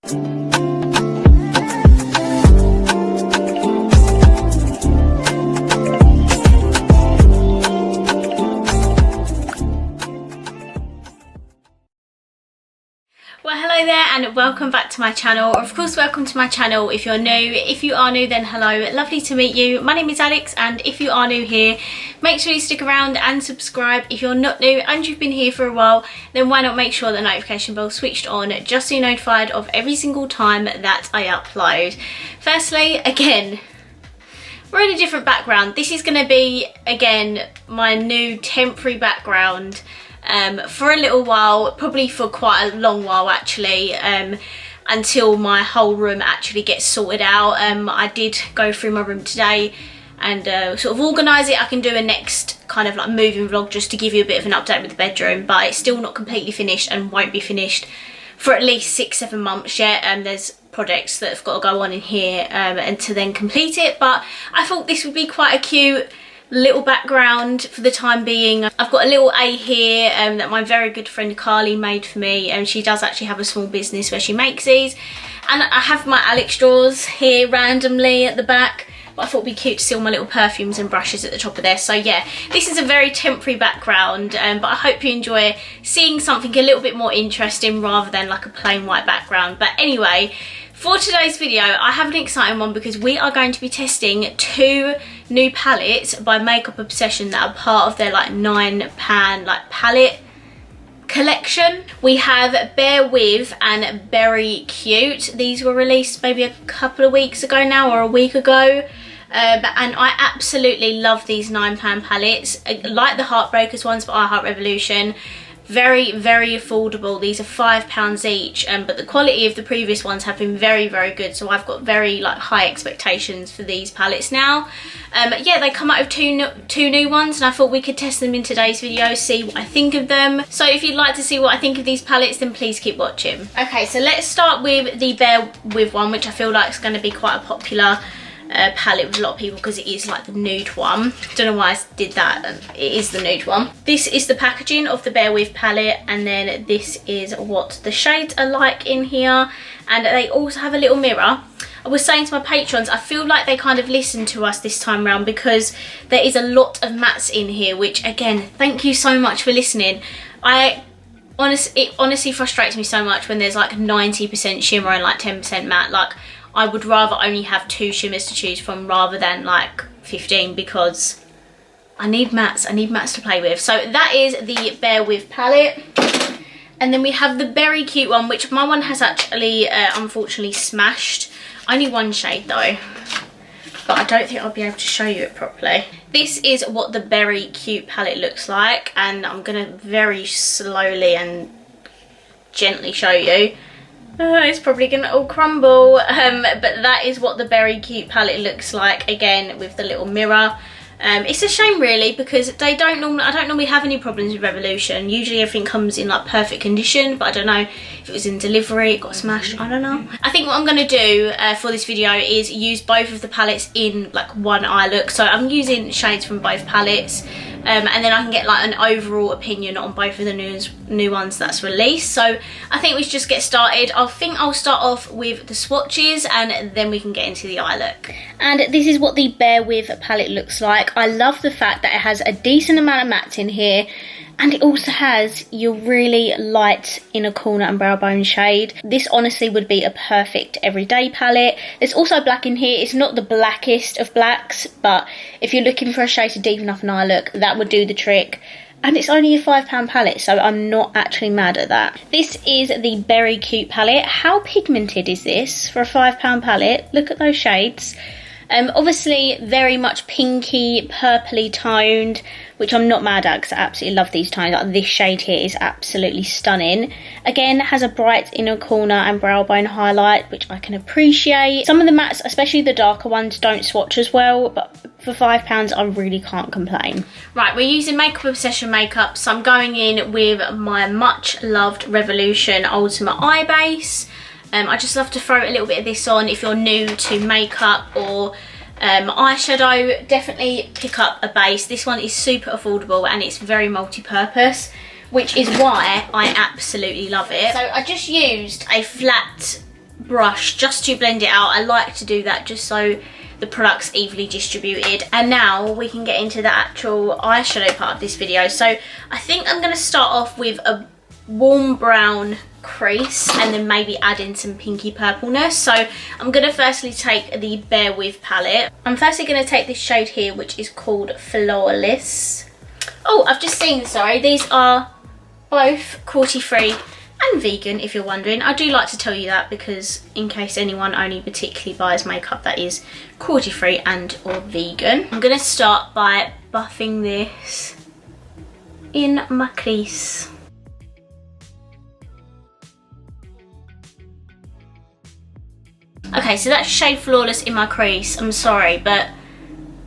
Well, hello there and welcome back to my channel, or of course welcome to my channel if you're new. If you are new, then hello, lovely to meet you. My name is Alex, and if you are new here, make sure you stick around and subscribe. If you're not new and you've been here for a while, then why not make sure the notification bell switched on just so you're notified of every single time that I upload. Firstly, again, we're in a different background. This is going to be, again, my new temporary background for a little while, probably for quite a long while actually, until my whole room actually gets sorted out. I did go through my room today and sort of organise it. I can do a next kind of like moving vlog just to give you a bit of an update with the bedroom, but it's still not completely finished and won't be finished for at least 6-7 months yet. There's projects that have got to go on in here and to then complete it, but I thought this would be quite a cute little background for the time being. I've got a little A here that my very good friend Carly made for me, and she does actually have a small business where she makes these, and I have my Alex drawers here randomly at the back, but I thought it'd be cute to see all my little perfumes and brushes at the top of there. So yeah, this is a very temporary background, but I hope you enjoy seeing something a little bit more interesting rather than like a plain white background. But anyway, for today's video, I have an exciting one because we are going to be testing 2 new palettes by Makeup Obsession that are part of their like 9-pan like palette collection. We have Bare With and Berry Cute. These were released maybe a couple of weeks ago now, or a week ago. And I absolutely love these 9-pan palettes. I like the Heartbreakers ones by Heart Revolution. Very, very affordable. These are £5 each, but the quality of the previous ones have been very, very good, so I've got very like high expectations for these palettes now. Yeah, they come out of two new ones, and I thought we could test them in today's video, see what I think of them. So if you'd like to see what I think of these palettes, then please keep watching. Okay, so let's start with the Bare With one, which I feel like is going to be quite a popular palette with a lot of people because it is like the nude one. Don't know why I did that. It is the nude one. This is the packaging of the Bare With palette, and then this is what the shades are like in here, and they also have a little mirror. I was saying to my patrons, I feel like they kind of listened to us this time around because there is a lot of mattes in here, which again, thank you so much for listening. It honestly frustrates me so much when there's like 90% shimmer and like 10% matte. Like, I would rather only have 2 shimmers to choose from rather than like 15, because I need mattes to play with. So that is the Bare With palette. And then we have the Berry Cute one, which my one has actually unfortunately smashed. Only one shade though, but I don't think I'll be able to show you it properly. This is what the Berry Cute palette looks like, and I'm gonna very slowly and gently show you. It's probably gonna all crumble, but that is what the Berry Cute palette looks like, again with the little mirror. It's a shame really, because I don't normally have any problems with Revolution. Usually everything comes in like perfect condition, but I don't know if it was in delivery, it got smashed, I don't know. I think what I'm gonna do for this video is use both of the palettes in like one eye look. So I'm using shades from both palettes, and then I can get like an overall opinion on both of the new ones that's released. So I think we should just get started. I think I'll start off with the swatches and then we can get into the eye look. And this is what the Bare With palette looks like. I love the fact that it has a decent amount of mattes in here, and it also has your really light inner corner and brow bone shade. This honestly would be a perfect everyday palette. There's also black in here. It's not the blackest of blacks, but if you're looking for a shade to deepen up an eye look, that would do the trick. And it's only a £5 palette, so I'm not actually mad at that. This is the Berry Cute palette. How pigmented is this for a £5 palette? Look at those shades. Obviously very much pinky, purpley toned, which I'm not mad at because I absolutely love these tones. Like this shade here is absolutely stunning. Again, it has a bright inner corner and brow bone highlight, which I can appreciate. Some of the mattes, especially the darker ones, don't swatch as well, but for £5 I really can't complain. Right, we're using Makeup Obsession makeup, so I'm going in with my much loved Revolution Ultimate Eye Base. I just love to throw a little bit of this on if you're new to makeup or eyeshadow. Definitely pick up a base. This one is super affordable and it's very multi-purpose, which is why I absolutely love it. So I just used a flat brush just to blend it out. I like to do that just so the product's evenly distributed. And now we can get into the actual eyeshadow part of this video. So I think I'm going to start off with a warm brown crease and then maybe add in some pinky purpleness. So I'm going to firstly take the Bare With palette. I'm firstly going to take this shade here, which is called Flawless. Oh, I've just seen, sorry, these are both cruelty-free and vegan, if you're wondering. I do like to tell you that because in case anyone only particularly buys makeup that is cruelty-free and or vegan. I'm going to start by buffing this in my crease. Okay, so that's shade Flawless in my crease. I'm sorry, but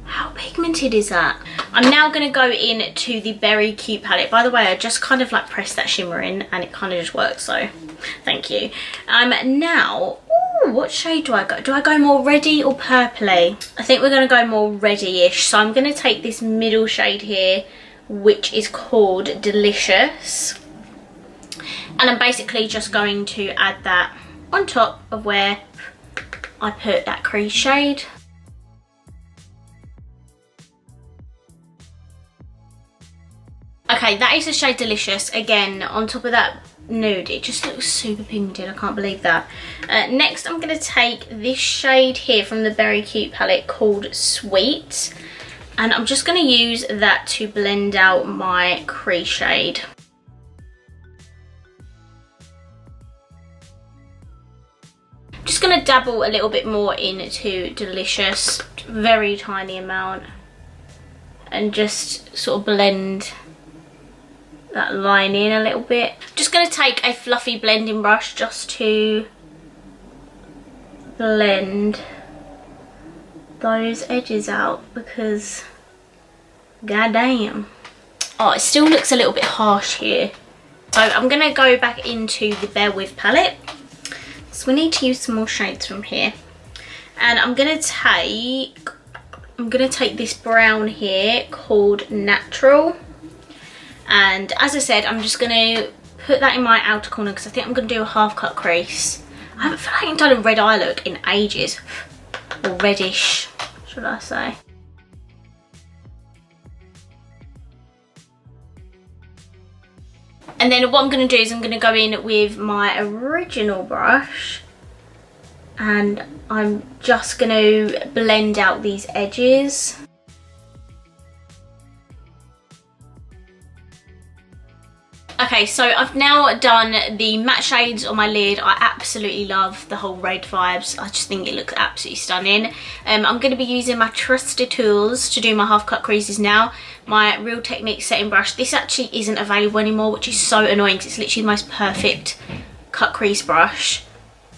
how pigmented is that? I'm now going to go into the Berry Cute palette. By the way, I just kind of like pressed that shimmer in and it kind of just works, so thank you. Now, ooh, what shade do I go? Do I go more reddy or purpley? I think we're going to go more reddy-ish. So I'm going to take this middle shade here, which is called Delicious. And I'm basically just going to add that on top of where I put that crease shade. Okay, that is the shade Delicious. Again, on top of that nude, it just looks super pigmented. I can't believe that. Next, I'm going to take this shade here from the Berry Cute palette called Sweet. And I'm just going to use that to blend out my crease shade. Just going to dabble a little bit more into Delicious, very tiny amount, and just sort of blend that line in a little bit. Just going to take a fluffy blending brush just to blend those edges out because goddamn. Oh, it still looks a little bit harsh here. So I'm going to go back into the Bare With palette. So we need to use some more shades from here. And I'm going to take this brown here called Natural. And as I said, I'm just going to put that in my outer corner because I think I'm going to do a half cut crease. I haven't feel like I haven't done a red eye look in ages. Or reddish, should I say. And then what I'm going to do is I'm going to go in with my original brush and I'm just going to blend out these edges. Okay, so I've now done the matte shades on my lid. I absolutely love the whole red vibes. I just think it looks absolutely stunning. I'm going to be using my trusty tools to do my half cut creases now. My Real Techniques setting brush. This actually isn't available anymore, which is so annoying because it's literally the most perfect cut crease brush.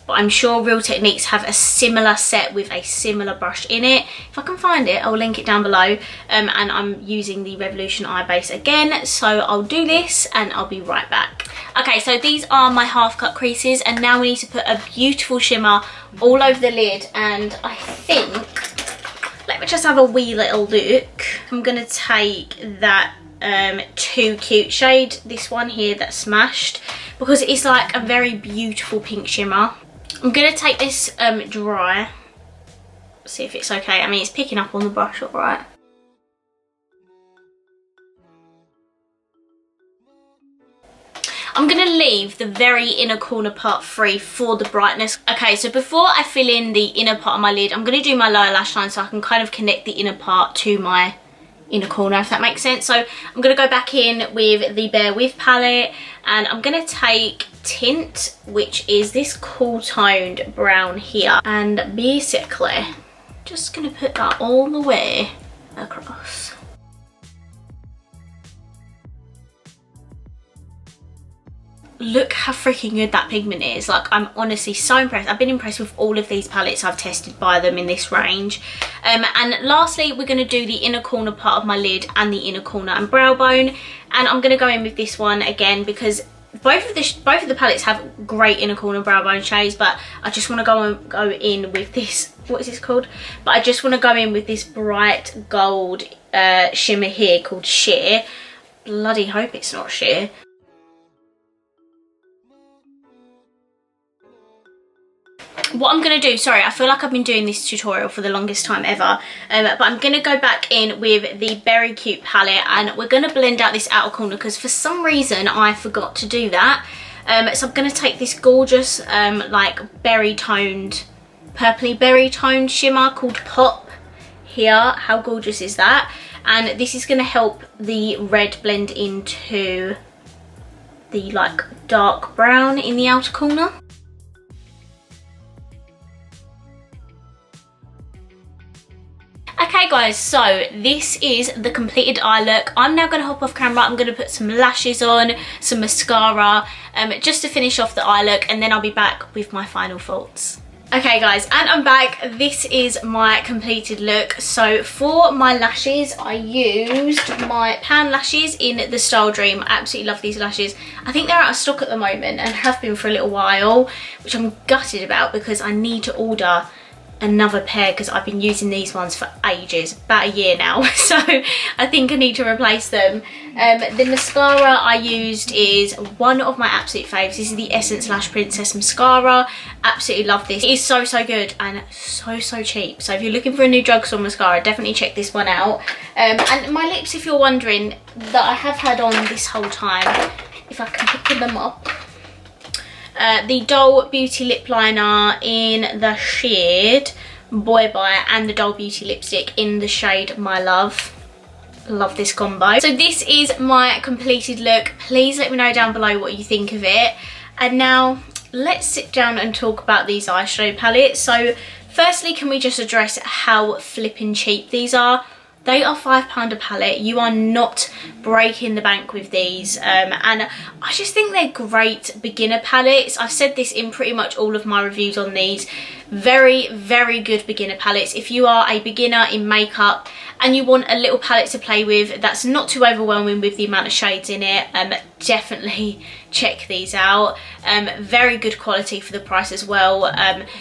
But I'm sure Real Techniques have a similar set with a similar brush in it. If I can find it, I'll link it down below. And I'm using the Revolution Eye Base again. So I'll do this and I'll be right back. Okay, so these are my half cut creases and now we need to put a beautiful shimmer all over the lid. And I think, let me just have a wee little look. I'm going to take that Too Cute shade, this one here that's smashed, because it's like a very beautiful pink shimmer. I'm going to take this dry, see if it's okay. I mean, it's picking up on the brush all right. I'm going to leave the very inner corner part free for the brightness. Okay, so before I fill in the inner part of my lid, I'm going to do my lower lash line so I can kind of connect the inner part to my inner corner, if that makes sense. So I'm going to go back in with the Bare With palette and I'm going to take Tint, which is this cool toned brown here, and basically just going to put that all the way across. Look how freaking good that pigment is. Like, I'm honestly so impressed. I've been impressed with all of these palettes I've tested by them in this range. And lastly, we're going to do the inner corner part of my lid and the inner corner and brow bone. And I'm going to go in with this one again because both of the palettes have great inner corner brow bone shades, but I just want to go in with this, what is this called? But I just want to go in with this bright gold shimmer here called Sheer. Bloody hope it's not Sheer. what I'm going to do, sorry, I feel like I've been doing this tutorial for the longest time ever, but I'm going to go back in with the Berry Cute palette, and we're going to blend out this outer corner because for some reason I forgot to do that. So I'm going to take this gorgeous like berry toned, purpley berry toned shimmer called Pop here. How gorgeous is that? And this is going to help the red blend into the like dark brown in the outer corner. Okay guys, so this is the completed eye look. I'm now going to hop off camera. I'm going to put some lashes on, some mascara, just to finish off the eye look, and then I'll be back with my final thoughts. Okay guys, and I'm back. This is my completed look. So for my lashes, I used my pan lashes in the Style Dream. I absolutely love these lashes. I think they're out of stock at the moment and have been for a little while, which I'm gutted about because I need to order another pair because I've been using these ones for ages, about a year now, so I think I need to replace them. The mascara I used is one of my absolute faves. This is the Essence Lash Princess mascara. Absolutely love this. It is so good and so cheap, so if you're looking for a new drugstore mascara, definitely check this one out. And my lips, if you're wondering, that I have had on this whole time, if I can pick them up, the Doll Beauty lip liner in the shade Boy Bite and the Doll Beauty lipstick in the shade My Love. Love this combo. So this is my completed look. Please let me know down below what you think of it. And now let's sit down and talk about these eyeshadow palettes. So firstly, can we just address how flipping cheap these are? They are £5 a palette. You are not breaking the bank with these. And I just think they're great beginner palettes. I've said this in pretty much all of my reviews on these. Very good beginner palettes. If you are a beginner in makeup and you want a little palette to play with that's not too overwhelming with the amount of shades in it, definitely check these out. Very good quality for the price as well.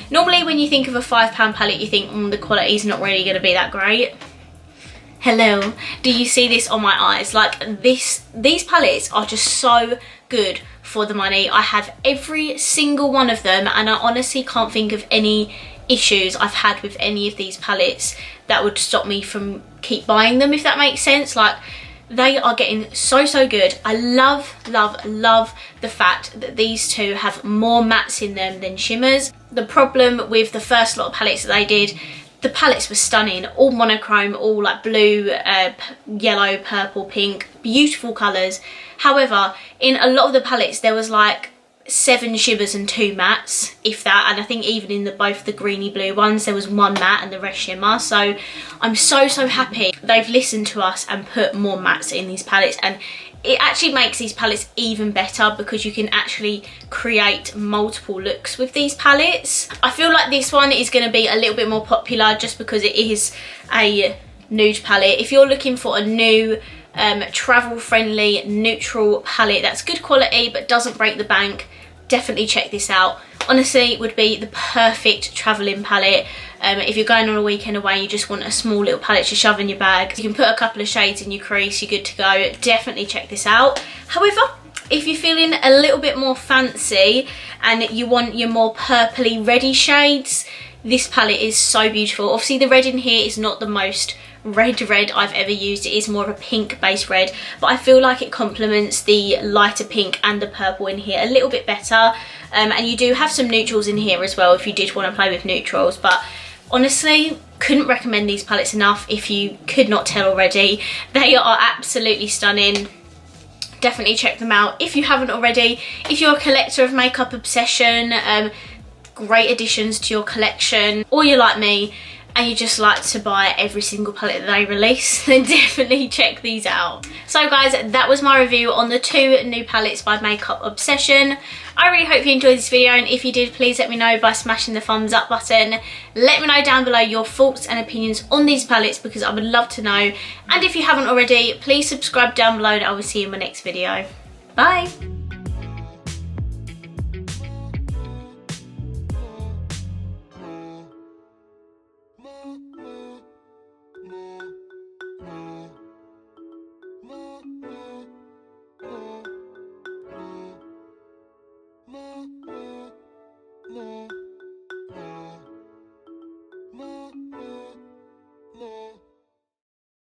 Normally when you think of a £5 palette, you think the quality is not really going to be that great. Hello, do you see this on my eyes? Like these palettes are just so good for the money. I have every single one of them and I honestly can't think of any issues I've had with any of these palettes that would stop me from keep buying them, if that makes sense. Like they are getting so good. I love the fact that these two have more mattes in them than shimmers. The problem with the first lot of palettes that they did, the palettes were stunning, all monochrome, all like blue, yellow, purple, pink, beautiful colours. However, in a lot of the palettes there was like 7 shimmers and 2 mattes, if that, and I think even in both the greeny blue ones there was 1 matte and the rest shimmer. So I'm so happy they've listened to us and put more mattes in these palettes, and it actually makes these palettes even better because you can actually create multiple looks with these palettes. I feel like this one is going to be a little bit more popular just because it is a nude palette. If you're looking for a new travel friendly neutral palette that's good quality but doesn't break the bank, definitely check this out. Honestly, it would be the perfect travelling palette. If you're going on a weekend away, you just want a small little palette to shove in your bag. You can put a couple of shades in your crease, you're good to go. Definitely check this out. However, if you're feeling a little bit more fancy and you want your more purpley reddy shades, this palette is so beautiful. Obviously the red in here is not the most red I've ever used. It is more of a pink based red, but I feel like it complements the lighter pink and the purple in here a little bit better. And you do have some neutrals in here as well if you did want to play with neutrals, but honestly couldn't recommend these palettes enough. If you could not tell already, they are absolutely stunning. Definitely check them out if you haven't already. If you're a collector of Makeup Obsession, great additions to your collection, or you're like me and you just like to buy every single palette that they release, then definitely check these out. So guys, that was my review on the 2 new palettes by Makeup Obsession. I really hope you enjoyed this video, and if you did, please let me know by smashing the thumbs up button. Let me know down below your thoughts and opinions on these palettes because I would love to know. And if you haven't already, please subscribe down below and I will see you in my next video. Bye! No. Bye.